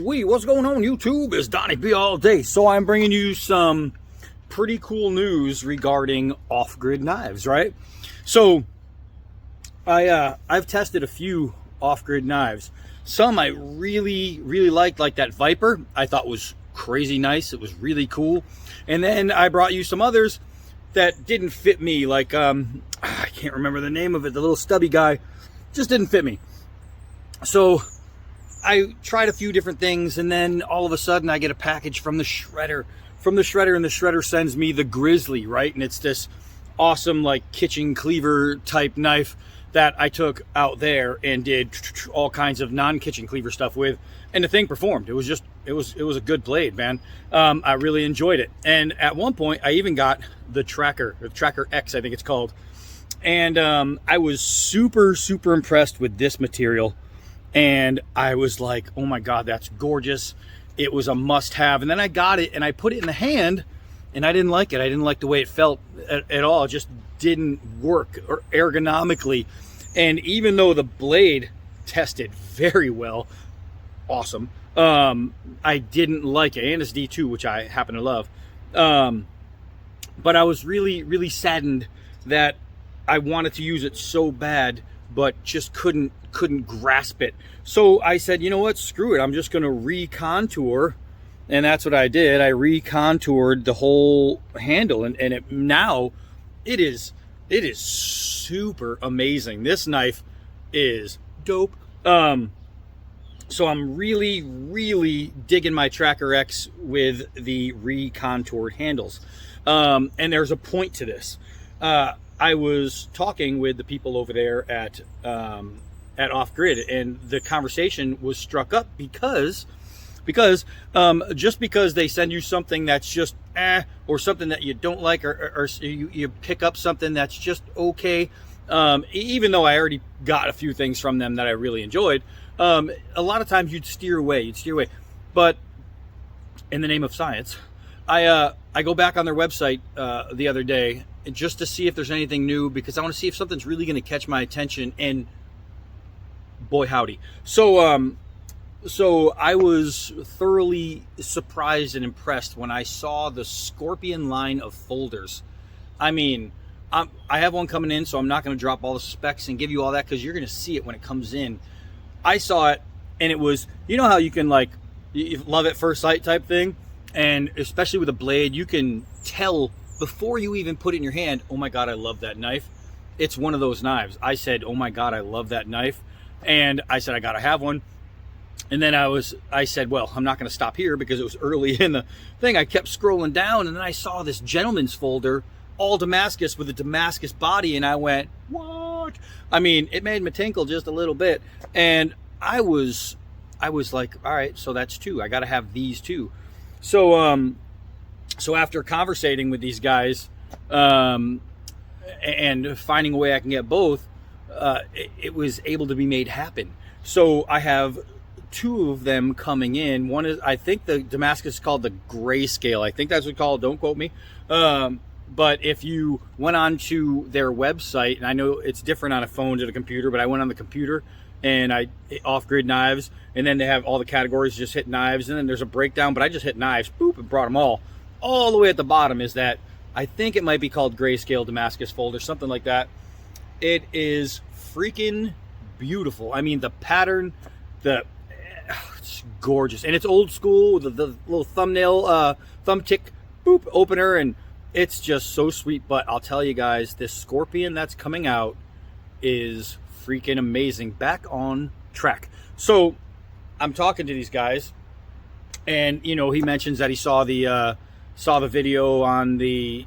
Wee, what's going on YouTube? It's Donnie B all day. So I'm bringing you some pretty cool news regarding off-grid knives, right? So I've tested a few off-grid knives. Some I really liked, like that Viper. I thought was crazy nice. It was really cool. And then I brought you some others that didn't fit me, like I can't remember the name of it, the little stubby guy. Just didn't fit me. So I tried a few different things, and then all of a sudden I get a package from the shredder. And the shredder sends me the Grizzly, right? And it's this awesome like kitchen cleaver type knife that I took out there and did all kinds of non-kitchen cleaver stuff with, and the thing performed. It was a good blade, man. I really enjoyed it. And at one point I even got the Tracker X, I think it's called. And I was super impressed with this material. And I was like, oh my God, that's gorgeous. It was a must-have. And then I got it and I put it in the hand, and I didn't like it. I didn't like the way it felt at all. It just didn't work or ergonomically. And even though the blade tested very well, awesome, I didn't like it. And it's D2, which I happen to love. But I was really saddened that I wanted to use it so bad, but just couldn't grasp it. So I said, you know what, screw it. I'm just going to recontour. And that's what I did. I recontoured the whole handle, and now it is super amazing. This knife is dope. So I'm really digging my Tracker X with the recontoured handles. And there's a point to this. I was talking with the people over there at Off Grid, and the conversation was struck up because just because they send you something that's just or something that you don't like, or you pick up something that's just okay, even though I already got a few things from them that I really enjoyed, a lot of times you'd steer away. But in the name of science, I go back on their website the other day just to see if there's anything new, because I want to see if something's really going to catch my attention, and boy howdy. So I was thoroughly surprised and impressed when I saw the Scorpion line of folders. I mean, I have one coming in, so I'm not going to drop all the specs and give you all that, because you're going to see it when it comes in. I saw it, and it was, you know how you can like, you love at first sight type thing, and especially with a blade, you can tell before you even put it in your hand, oh my God, I love that knife. It's one of those knives. I said, oh my God, I love that knife. And I said, I gotta have one. And then I said, well, I'm not gonna stop here, because it was early in the thing. I kept scrolling down, and then I saw this gentleman's folder, all Damascus with a Damascus body, and I went, what? I mean, it made me tinkle just a little bit. And I was like, all right, so that's two. I gotta have these two. So after conversating with these guys and finding a way I can get both, it was able to be made happen. So I have two of them coming in. One is, I think the Damascus is called the Grayscale. I think that's what it's called. Don't quote me. But if you went on to their website, and I know it's different on a phone to the computer, but I went on the computer and I off-grid knives, and then they have all the categories, just hit knives, and then there's a breakdown, but I just hit knives, boop, and brought them all. All the way at the bottom is that, I think it might be called Grayscale Damascus folder, something like that. It is freaking beautiful. I mean, the pattern, it's gorgeous, and it's old school with the little thumbnail, thumbtick, boop, opener, and it's just so sweet. But I'll tell you guys, this Scorpion that's coming out is freaking amazing. Back on track. So I'm talking to these guys, and you know, he mentions that he saw the video on the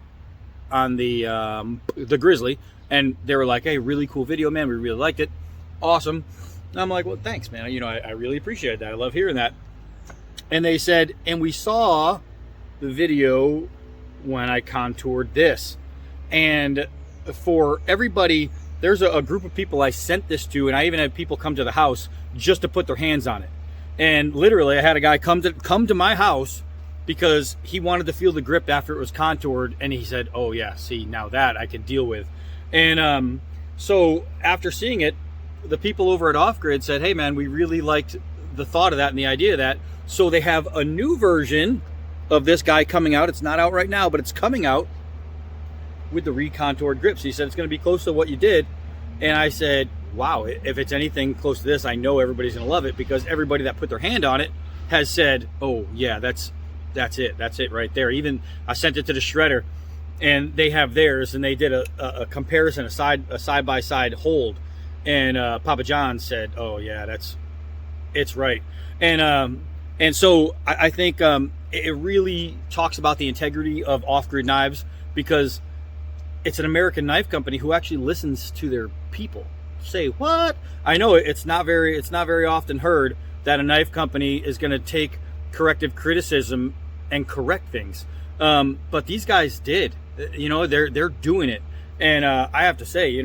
Grizzly, and they were like, hey, really cool video, man, we really liked it, awesome. And I'm like, well, thanks, man, you know, I really appreciate that, I love hearing that. And they said, and we saw the video when I contoured this. And for everybody, there's a group of people I sent this to, and I even had people come to the house just to put their hands on it. And literally, I had a guy come to my house because he wanted to feel the grip after it was contoured, and he said, oh yeah, see, now that I can deal with. And so after seeing it, the people over at Off Grid said, hey man, we really liked the thought of that and the idea of that. So they have a new version of this guy coming out. It's not out right now, but it's coming out with the recontoured grips. He said it's going to be close to what you did. And I said, wow, if it's anything close to this, I know everybody's going to love it, because everybody that put their hand on it has said, oh yeah, that's it right there. Even I sent it to the shredder, and they have theirs, and they did a comparison, a side-by-side hold, and Papa John said, oh yeah, it's right. And so I think it really talks about the integrity of Off-Grid Knives, because it's an American knife company who actually listens to their people. Say what? I know it's not very often heard that a knife company is going to take corrective criticism and correct things, but these guys did. They're doing it, and I have to say,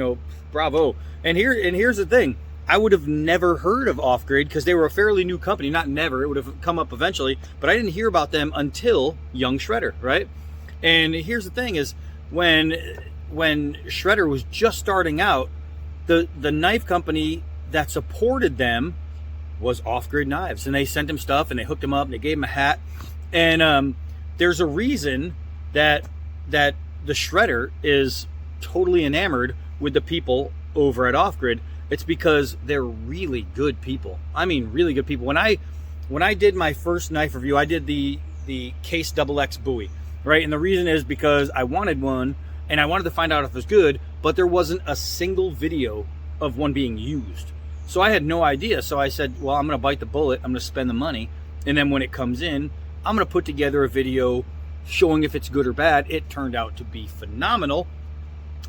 bravo. And here's the thing: I would have never heard of Off-Grid, because they were a fairly new company. Not never; it would have come up eventually, but I didn't hear about them until Young Shredder, right? And here's the thing: is when Shredder was just starting out, the knife company that supported them was Off-Grid Knives, and they sent him stuff, and they hooked him up, and they gave him a hat. And there's a reason that the Shredder is totally enamored with the people over at Off-Grid. It's because they're really good people. I mean, really good people. When I did my first knife review, I did the Case XX Bowie, right? And the reason is because I wanted one, and I wanted to find out if it was good, but there wasn't a single video of one being used. So I had no idea. So I said, well, I'm going to bite the bullet. I'm going to spend the money. And then when it comes in, I'm going to put together a video showing if it's good or bad. It turned out to be phenomenal.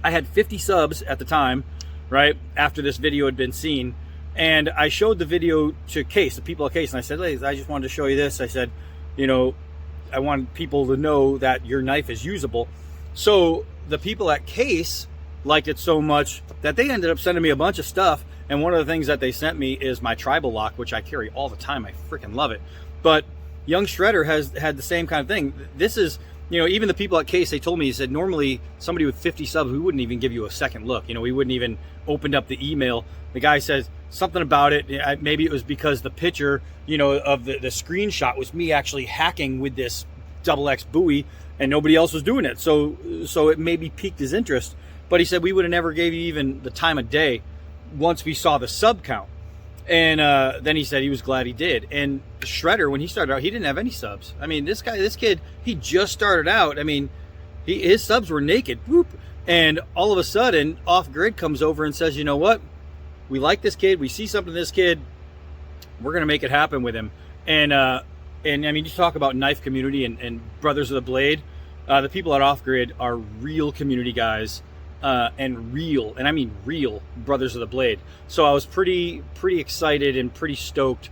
I had 50 subs at the time, right, after this video had been seen. And I showed the video to Case, the people at Case, and I said, ladies, I just wanted to show you this. I said, I want people to know that your knife is usable. So the people at Case liked it so much that they ended up sending me a bunch of stuff. And one of the things that they sent me is my tribal lock, which I carry all the time. I freaking love it. But Young Shredder has had the same kind of thing. This is, even the people at Case, they told me, he said, normally somebody with 50 subs, we wouldn't even give you a second look. We wouldn't even opened up the email. The guy says something about it. Maybe it was because the picture, of the screenshot was me actually hacking with this XX Bowie, and nobody else was doing it. So it maybe piqued his interest. But he said we would have never gave you even the time of day once we saw the sub count. And then he said he was glad he did. And Shredder, when he started out, he didn't have any subs. I mean, this kid, he just started out. I mean, his subs were naked. Whoop. And all of a sudden, Off-Grid comes over and says, you know what? We like this kid. We see something in this kid. We're going to make it happen with him. And I mean, you talk about knife community and Brothers of the Blade. The people at Off-Grid are real community guys. And I mean real Brothers of the Blade. So I was pretty excited and pretty stoked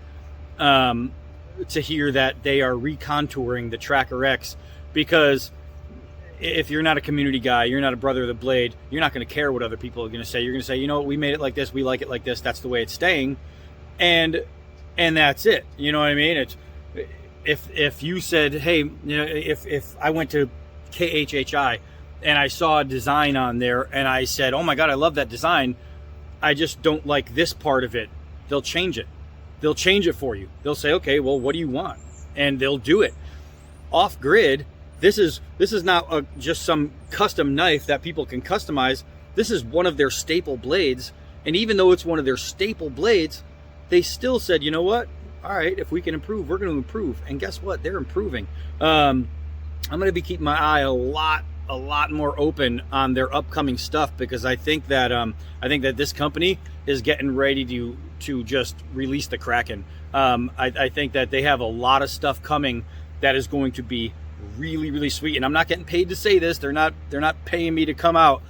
to hear that they are recontouring the Tracker X, because if you're not a community guy, you're not a Brother of the Blade, you're not going to care what other people are going to say. You're going to say, we made it like this, we like it like this, that's the way it's staying, and that's it. You know what I mean? It's if you said, hey, if I went to KHHI and I saw a design on there and I said, oh my God, I love that design, I just don't like this part of it, they'll change it. They'll change it for you. They'll say, okay, well, what do you want? And they'll do it. Off-Grid, this is not just some custom knife that people can customize. This is one of their staple blades. And even though it's one of their staple blades, they still said, you know what? All right, if we can improve, we're going to improve. And guess what? They're improving. I'm going to be keeping my eye a lot more open on their upcoming stuff, because I think that this company is getting ready to just release the Kraken. I think that they have a lot of stuff coming that is going to be really, really sweet. And I'm not getting paid to say this. They're not paying me to come out.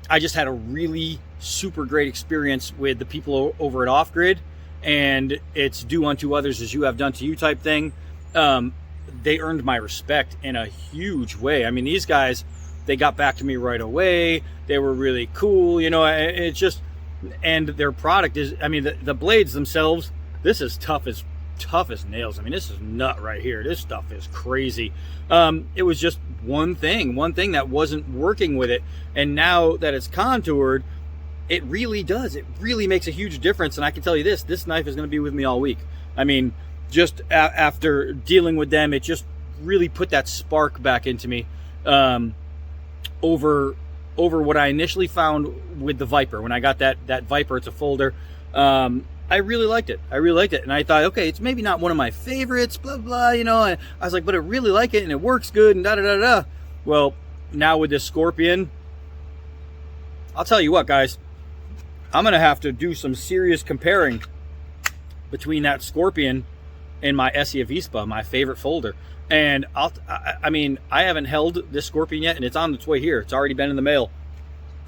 I just had a really super great experience with the people over at Off-Grid, and it's do unto others as you have done to you type thing. They earned my respect in a huge way. I mean, these guys, they got back to me right away. They were really cool. It's just, and their product is, I mean, the blades themselves, this is tough as nails. I mean, this is nut right here. This stuff is crazy. It was just one thing that wasn't working with it. And now that it's contoured, it really does. It really makes a huge difference. And I can tell you this knife is going to be with me all week. I mean, just after dealing with them, it just really put that spark back into me, over what I initially found with the Viper. When I got that Viper, it's a folder. I really liked it. And I thought, okay, it's maybe not one of my favorites, blah, blah, you know. And I was like, but I really like it and it works good and da-da-da-da. Well, now with this Scorpion, I'll tell you what, guys, I'm going to have to do some serious comparing between that Scorpion and my Essia Vespa, my favorite folder. And I mean, I haven't held this Scorpion yet, and it's on its way here. It's already been in the mail.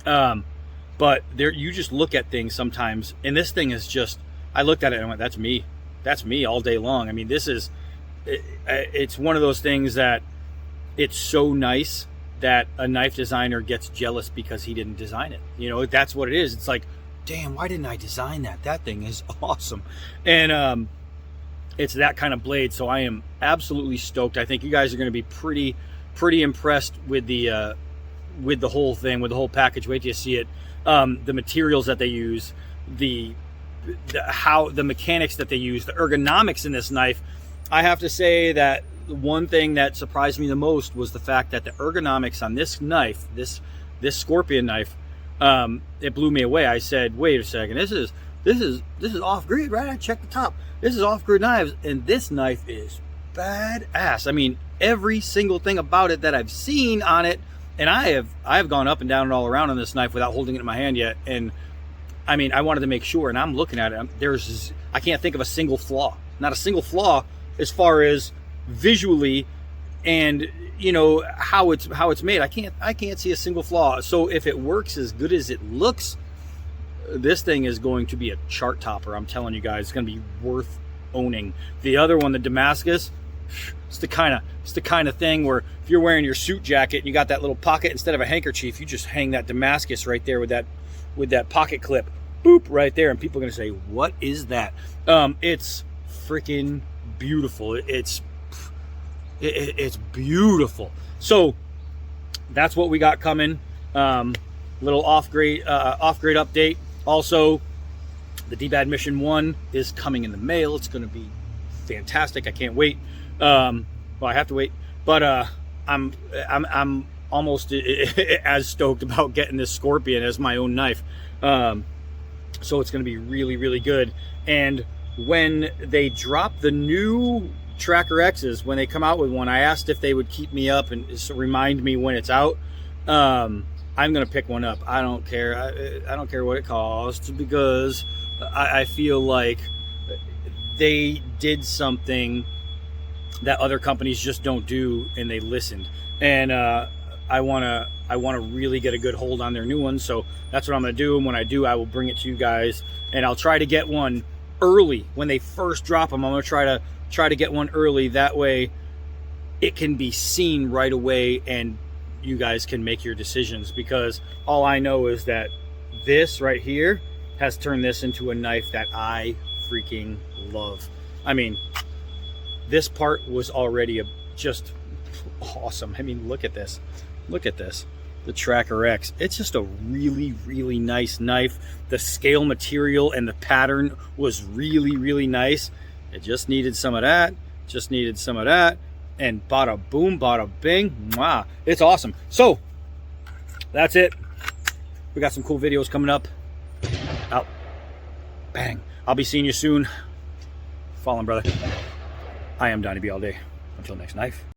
But there, you just look at things sometimes, and this thing is just, I looked at it and I went, that's me. That's me all day long. I mean, this is, it's one of those things that it's so nice that a knife designer gets jealous because he didn't design it. You know, that's what it is. It's like, damn, why didn't I design that? That thing is awesome. And it's that kind of blade, so I am absolutely stoked. I think you guys are going to be pretty impressed with the whole thing, with the whole package. Wait till you see it. The materials that they use, the mechanics that they use, the ergonomics in this knife. I have to say that one thing that surprised me the most was the fact that the ergonomics on this knife, this Scorpion knife, it blew me away. I said, wait a second, this is off grid, right? I checked the top. This is off grid knives, and this knife is badass. I mean, every single thing about it that I've seen on it, and I have gone up and down and all around on this knife without holding it in my hand yet. And I mean, I wanted to make sure, and I'm looking at it. I can't think of a single flaw, not a single flaw, as far as visually and, you know, how it's made. I can't see a single flaw. So if it works as good as it looks, this thing is going to be a chart topper. I'm telling you guys, it's going to be worth owning. The other one, the Damascus, it's the kind of thing where if you're wearing your suit jacket and you got that little pocket instead of a handkerchief, you just hang that Damascus right there with that pocket clip, boop, right there, and people are going to say, what is that? It's freaking beautiful. It's beautiful. So that's what we got coming. Little off-grade update. Also, the D-Bad Mission 1 is coming in the mail. It's going to be fantastic. I can't wait. Well, I have to wait, but I'm almost as stoked about getting this Scorpion as my own knife. So it's going to be really good. And when they drop the new Tracker X's, when they come out with one, I asked if they would keep me up and remind me when it's out. I'm going to pick one up. I don't care. I don't care what it costs, because I feel like they did something that other companies just don't do, and they listened. And I want to really get a good hold on their new one. So that's what I'm going to do. And when I do, I will bring it to you guys, and I'll try to get one early when they first drop them. I'm going to try to get one early. That way it can be seen right away and you guys can make your decisions, because all I know is that this right here has turned this into a knife that I freaking love. I mean, this part was already just awesome. I mean, look at this. Look at this. The Tracker X. It's just a really nice knife. The scale material and the pattern was really nice. It just needed some of that. Just needed some of that. And bada boom, bada bing. Wow. It's awesome. So, that's it. We got some cool videos coming up. Out. Bang. I'll be seeing you soon. Fallen brother. I am Donnie B all day. Until next knife.